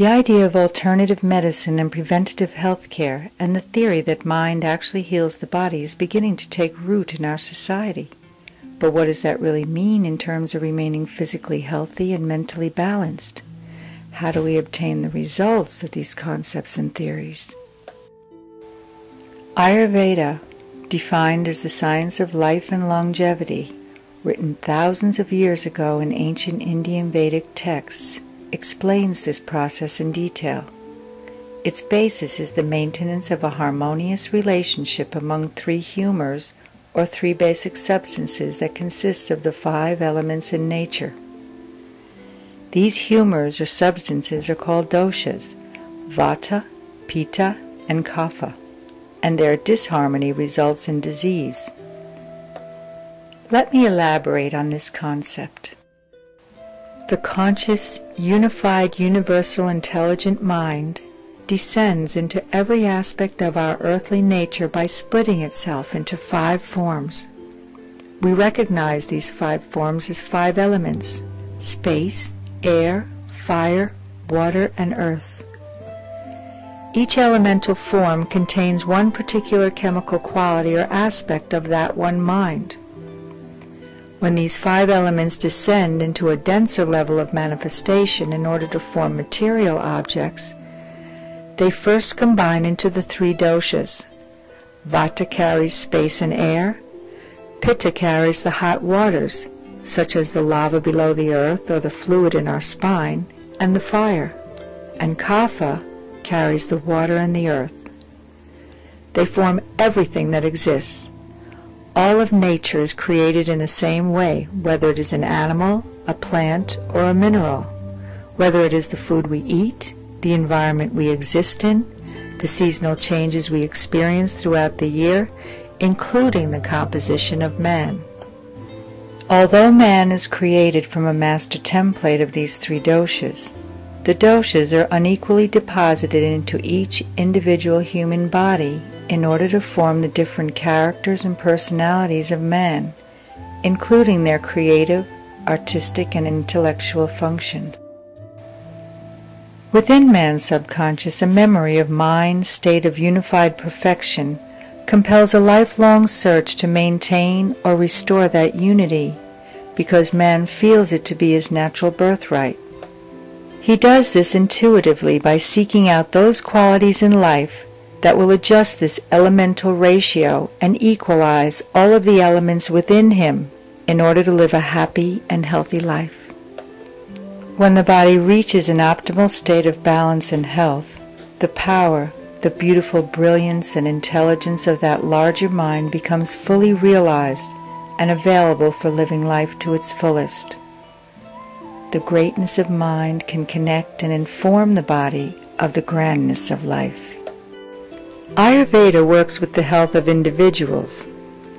The idea of alternative medicine and preventative health care and the theory that mind actually heals the body is beginning to take root in our society. But what does that really mean in terms of remaining physically healthy and mentally balanced? How do we obtain the results of these concepts and theories? Ayurveda, defined as the science of life and longevity, written thousands of years ago in ancient Indian Vedic texts, explains this process in detail. Its basis is the maintenance of a harmonious relationship among three humors, or three basic substances that consist of the 5 elements in nature. These humors or substances are called doshas, vata, pitta, and kapha, and their disharmony results in disease. Let me elaborate on this concept. The conscious, unified, universal, intelligent mind descends into every aspect of our earthly nature by splitting itself into 5 forms. We recognize these 5 forms as 5 elements: space, air, fire, water, and earth. Each elemental form contains one particular chemical quality or aspect of that one mind. When these 5 elements descend into a denser level of manifestation in order to form material objects, they first combine into the 3 doshas. Vata carries space and air, Pitta carries the hot waters, such as the lava below the earth or the fluid in our spine, and the fire, and Kapha carries the water and the earth. They form everything that exists. All of nature is created in the same way, whether it is an animal, a plant, or a mineral, whether it is the food we eat, the environment we exist in, the seasonal changes we experience throughout the year, including the composition of man. Although man is created from a master template of these 3 doshas, the doshas are unequally deposited into each individual human body in order to form the different characters and personalities of man, including their creative, artistic, and intellectual functions. Within man's subconscious, a memory of mind's state of unified perfection compels a lifelong search to maintain or restore that unity, because man feels it to be his natural birthright. He does this intuitively by seeking out those qualities in life that will adjust this elemental ratio and equalize all of the elements within him in order to live a happy and healthy life. When the body reaches an optimal state of balance and health, the power, the beautiful brilliance and intelligence of that larger mind becomes fully realized and available for living life to its fullest. The greatness of mind can connect and inform the body of the grandness of life. Ayurveda works with the health of individuals,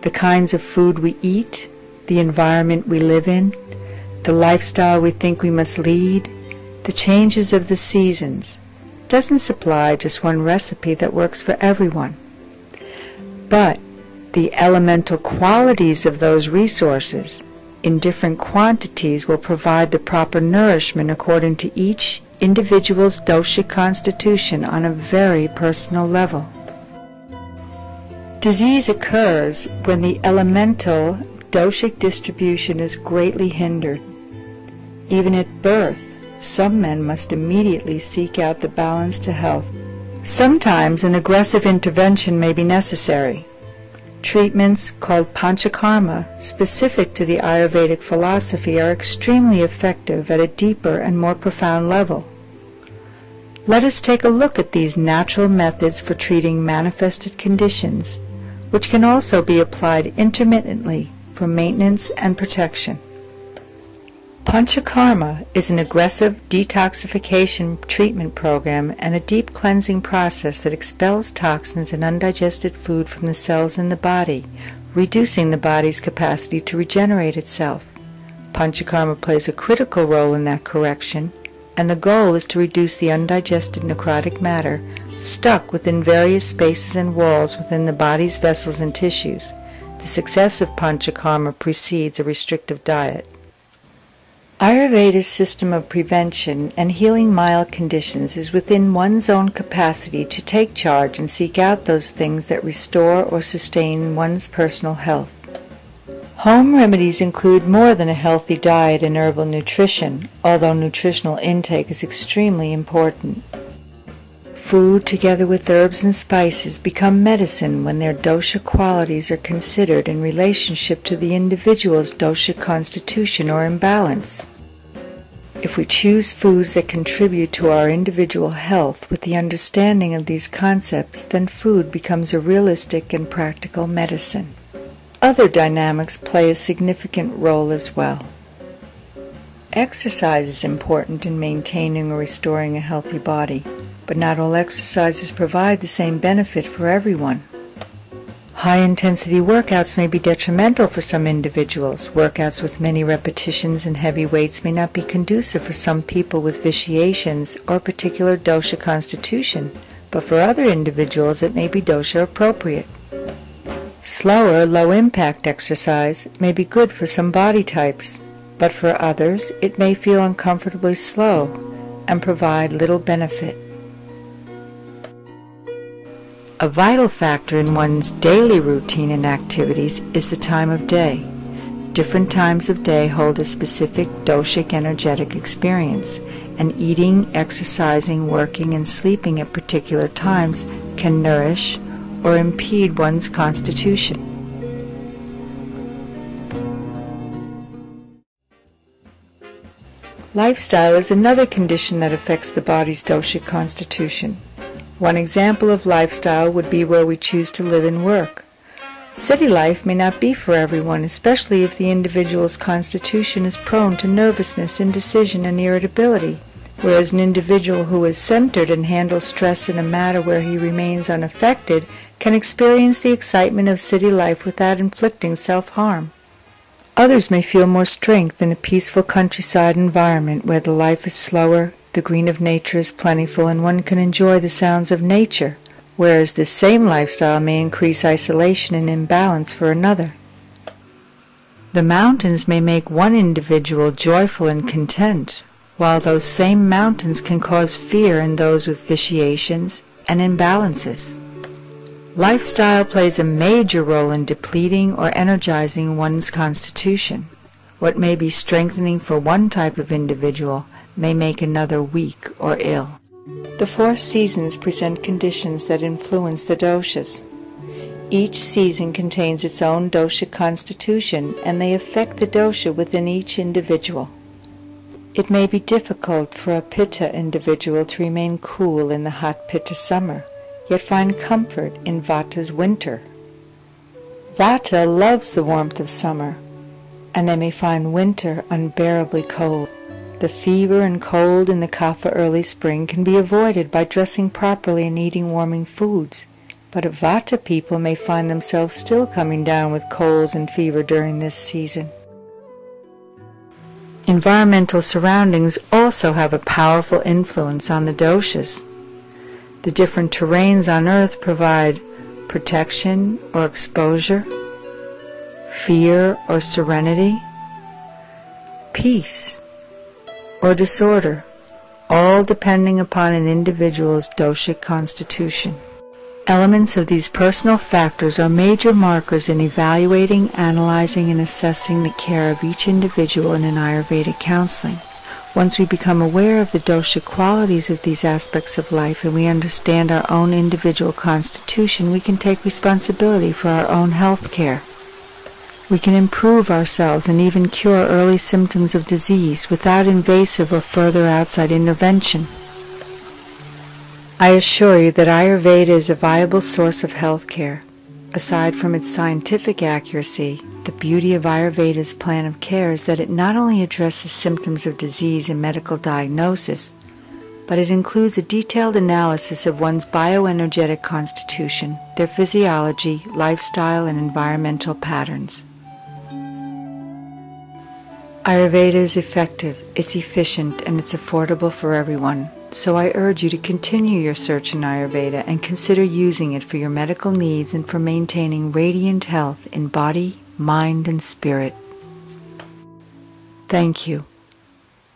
the kinds of food we eat, the environment we live in, the lifestyle we think we must lead, the changes of the seasons. Doesn't supply just one recipe that works for everyone. But the elemental qualities of those resources in different quantities will provide the proper nourishment according to each individual's doshic constitution on a very personal level. Disease occurs when the elemental doshic distribution is greatly hindered. Even at birth, some men must immediately seek out the balance to health. Sometimes an aggressive intervention may be necessary. Treatments called panchakarma, specific to the Ayurvedic philosophy, are extremely effective at a deeper and more profound level. Let us take a look at these natural methods for treating manifested conditions, which can also be applied intermittently for maintenance and protection. Panchakarma is an aggressive detoxification treatment program and a deep cleansing process that expels toxins and undigested food from the cells in the body, reducing the body's capacity to regenerate itself. Panchakarma plays a critical role in that correction, and the goal is to reduce the undigested necrotic matter stuck within various spaces and walls within the body's vessels and tissues. The success of Panchakarma precedes a restrictive diet. Ayurveda's system of prevention and healing mild conditions is within one's own capacity to take charge and seek out those things that restore or sustain one's personal health. Home remedies include more than a healthy diet and herbal nutrition, although nutritional intake is extremely important. Food, together with herbs and spices, become medicine when their dosha qualities are considered in relationship to the individual's dosha constitution or imbalance. If we choose foods that contribute to our individual health with the understanding of these concepts, then food becomes a realistic and practical medicine. Other dynamics play a significant role as well. Exercise is important in maintaining or restoring a healthy body, but not all exercises provide the same benefit for everyone. High-intensity workouts may be detrimental for some individuals. Workouts with many repetitions and heavy weights may not be conducive for some people with vitiations or particular dosha constitution, but for other individuals it may be dosha appropriate. Slower, low-impact exercise may be good for some body types, but for others it may feel uncomfortably slow and provide little benefit. A vital factor in one's daily routine and activities is the time of day. Different times of day hold a specific doshic energetic experience, and eating, exercising, working, and sleeping at particular times can nourish or impede one's constitution. Lifestyle is another condition that affects the body's doshic constitution. One example of lifestyle would be where we choose to live and work. City life may not be for everyone, especially if the individual's constitution is prone to nervousness, indecision, and irritability, whereas an individual who is centered and handles stress in a matter where he remains unaffected can experience the excitement of city life without inflicting self-harm. Others may feel more strength in a peaceful countryside environment where the life is slower, the green of nature is plentiful, and one can enjoy the sounds of nature, whereas this same lifestyle may increase isolation and imbalance for another. The mountains may make one individual joyful and content, while those same mountains can cause fear in those with vitiations and imbalances. Lifestyle plays a major role in depleting or energizing one's constitution. What may be strengthening for one type of individual may make another weak or ill. The 4 seasons present conditions that influence the doshas. Each season contains its own dosha constitution, and they affect the dosha within each individual. It may be difficult for a pitta individual to remain cool in the hot pitta summer, yet find comfort in vata's winter. Vata loves the warmth of summer, and they may find winter unbearably cold. The fever and cold in the kapha early spring can be avoided by dressing properly and eating warming foods, but vata people may find themselves still coming down with colds and fever during this season. Environmental surroundings also have a powerful influence on the doshas. The different terrains on earth provide protection or exposure, fear or serenity, peace or disorder, all depending upon an individual's doshic constitution. Elements of these personal factors are major markers in evaluating, analyzing, and assessing the care of each individual in an Ayurvedic counseling. Once we become aware of the dosha qualities of these aspects of life and we understand our own individual constitution, we can take responsibility for our own health care. We can improve ourselves and even cure early symptoms of disease without invasive or further outside intervention. I assure you that Ayurveda is a viable source of health care. Aside from its scientific accuracy, the beauty of Ayurveda's plan of care is that it not only addresses symptoms of disease and medical diagnosis, but it includes a detailed analysis of one's bioenergetic constitution, their physiology, lifestyle, and environmental patterns. Ayurveda is effective, it's efficient, and it's affordable for everyone. So I urge you to continue your search in Ayurveda and consider using it for your medical needs and for maintaining radiant health in body, mind, and spirit. Thank you.